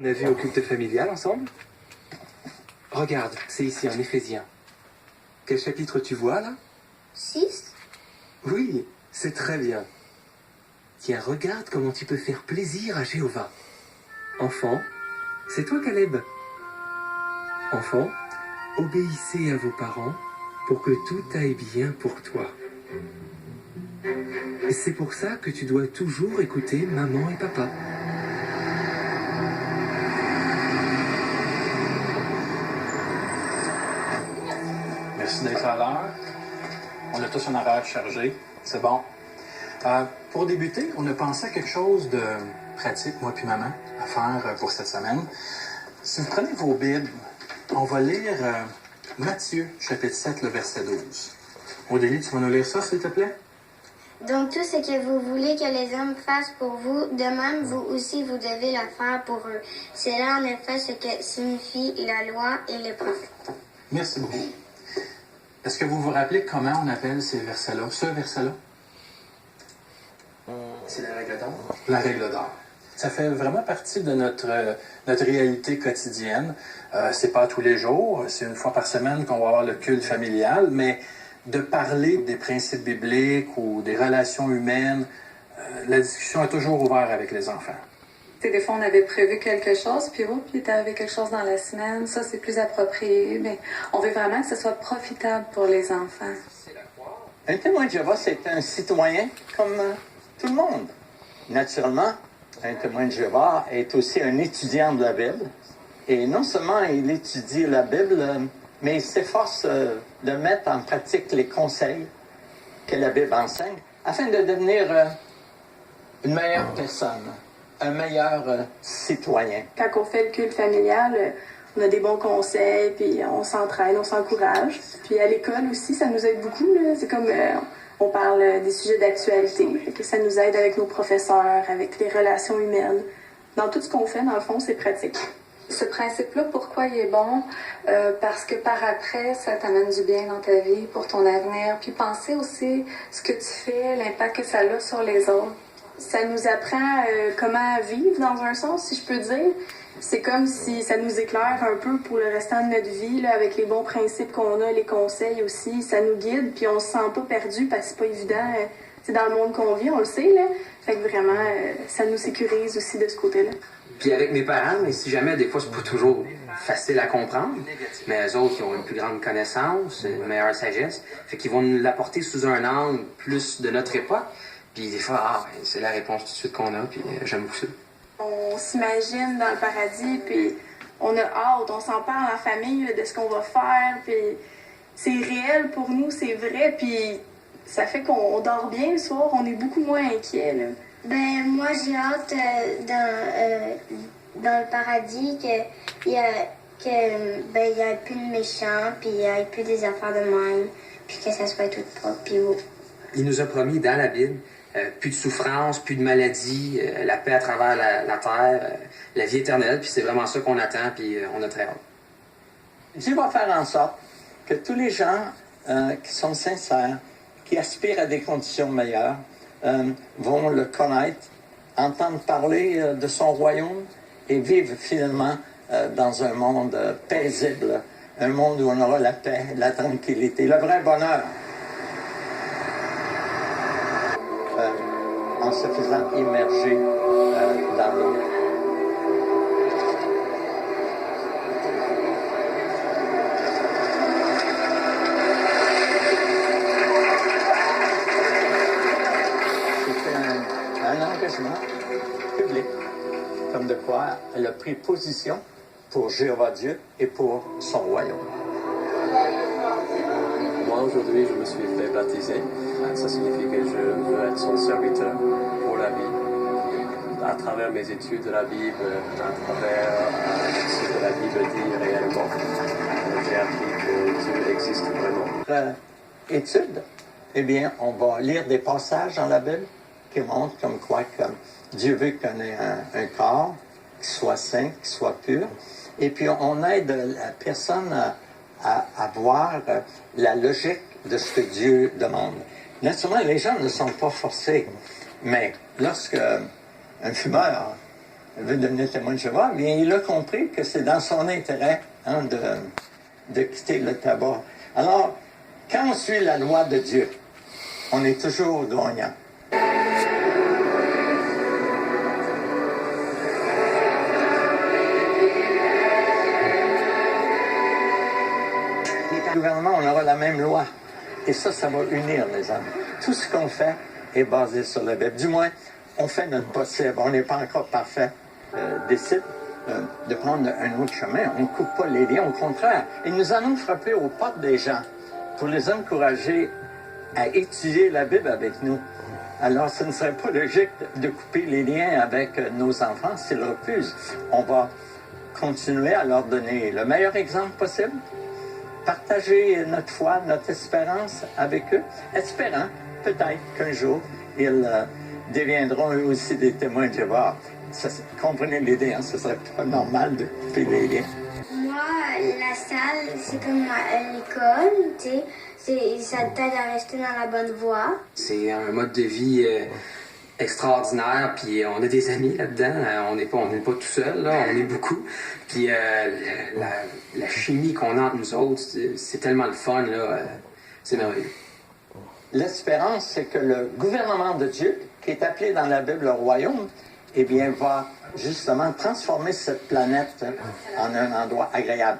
On a vu au culte familial ensemble? Regarde, c'est ici en Éphésiens. Quel chapitre tu vois là? 6. Oui, c'est très bien. Tiens, regarde comment tu peux faire plaisir à Jéhovah. Enfant, c'est toi Caleb. Enfant, obéissez à vos parents pour que tout aille bien pour toi. C'est pour ça que tu dois toujours écouter maman et papa. Merci d'être à l'heure. On a tous un horaire chargé. C'est bon. Pour débuter, on a pensé à quelque chose de pratique, moi puis maman, à faire pour cette semaine. Si vous prenez vos Bibles, on va lire Matthieu, chapitre 7, le verset 12. Odélie, tu vas nous lire ça, s'il te plaît? Donc tout ce que vous voulez que les hommes fassent pour vous, de même vous aussi vous devez le faire pour eux. C'est là en effet ce que signifie la loi et les prophètes. Merci beaucoup. Est-ce que vous vous rappelez comment on appelle ces versets-là, ce verset-là? C'est la règle d'or. La règle d'or. Ça fait vraiment partie de notre réalité quotidienne. C'est pas tous les jours, c'est une fois par semaine qu'on va avoir le culte familial, mais de parler des principes bibliques ou des relations humaines, la discussion est toujours ouverte avec les enfants. Des fois, on avait prévu quelque chose, puis il est arrivé quelque chose dans la semaine. Ça, c'est plus approprié. Mais on veut vraiment que ce soit profitable pour les enfants. Un témoin de Jéhovah, c'est un citoyen comme tout le monde. Naturellement, un témoin de Jéhovah est aussi un étudiant de la Bible. Et non seulement il étudie la Bible, mais il s'efforce de mettre en pratique les conseils que la Bible enseigne afin de devenir une meilleure personne, un meilleur citoyen. Quand on fait le culte familial, on a des bons conseils, puis on s'entraîne, on s'encourage. Puis à l'école aussi, ça nous aide beaucoup. Là. C'est comme on parle des sujets d'actualité, que ça nous aide avec nos professeurs, avec les relations humaines. Dans tout ce qu'on fait, dans le fond, c'est pratique. Ce principe-là, pourquoi il est bon? Parce que par après, ça t'amène du bien dans ta vie, pour ton avenir. Puis penser aussi ce que tu fais, l'impact que ça a sur les autres. Ça nous apprend comment vivre dans un sens, si je peux dire. C'est comme si ça nous éclaire un peu pour le restant de notre vie, là, avec les bons principes qu'on a, les conseils aussi. Ça nous guide, puis on se sent pas perdu parce que c'est pas évident. C'est dans le monde qu'on vit, on le sait, là. Fait que vraiment, ça nous sécurise aussi de ce côté-là. Puis avec mes parents, mais si jamais, des fois, c'est pas toujours facile à comprendre, mais eux autres, ils ont une plus grande connaissance, une meilleure sagesse, fait qu'ils vont nous l'apporter sous un angle plus de notre époque. Puis des fois, c'est la réponse tout de suite qu'on a, puis j'aime beaucoup ça. On s'imagine dans le paradis, puis on a hâte, on s'en parle en famille là, de ce qu'on va faire, puis c'est réel pour nous, c'est vrai, puis ça fait qu'on dort bien le soir, on est beaucoup moins inquiets. Là. Ben moi j'ai hâte dans le paradis qu'il y ait plus de méchants, puis il y ait plus des affaires de même, puis que ça soit tout propre, puis beau. Il nous a promis dans la Bible plus de souffrance, plus de maladie, la paix à travers la terre, la vie éternelle, puis c'est vraiment ça qu'on attend, puis on a très hâte. Dieu va faire en sorte que tous les gens qui sont sincères, qui aspirent à des conditions meilleures, vont le connaître, entendre parler de son royaume et vivre finalement dans un monde paisible, un monde où on aura la paix, la tranquillité, le vrai bonheur. En se faisant immerger dans l'eau. C'était un engagement public, comme de quoi elle a pris position pour Jéhovah Dieu et pour son royaume. Moi, aujourd'hui, je me suis fait baptiser. Ça signifie que je veux être son serviteur pour la vie. À travers mes études de la Bible, à travers ce que la Bible dit réellement, j'ai appris que Dieu existe vraiment. Étude, eh bien, on va lire des passages dans la Bible qui montrent comme quoi que Dieu veut qu'on ait un corps qui soit saint, qui soit pur. Et puis, on aide la personne à voir la logique de ce que Dieu demande. Naturellement, les gens ne sont pas forcés, mais lorsque un fumeur veut devenir témoin de Jéhovah, bien, il a compris que c'est dans son intérêt de quitter le tabac. Alors, quand on suit la loi de Dieu, on est toujours gagnant. Le gouvernement, on aura la même loi. Et ça va unir les hommes. Tout ce qu'on fait est basé sur la Bible. Du moins, on fait notre possible. On n'est pas encore parfait. Décide de prendre un autre chemin. On ne coupe pas les liens. Au contraire, et nous allons frapper aux portes des gens pour les encourager à étudier la Bible avec nous. Alors, ce ne serait pas logique de couper les liens avec nos enfants s'ils refusent. On va continuer à leur donner le meilleur exemple possible, partager notre foi, notre espérance avec eux, espérant peut-être qu'un jour, ils deviendront eux aussi des témoins de Jéhovah. Comprenez l'idée, hein? Ce serait pas normal de couper les liens. Moi, la salle, c'est comme l'école, tu sais. Ça t'aide à rester dans la bonne voie. C'est un mode de vie extraordinaire, puis on a des amis là-dedans. On n'est pas tout seul, là, on est beaucoup. Puis la chimie qu'on a entre nous autres, c'est tellement le fun, là. C'est merveilleux. L'espérance, c'est que le gouvernement de Dieu, qui est appelé dans la Bible le royaume, eh bien, va justement transformer cette planète en un endroit agréable.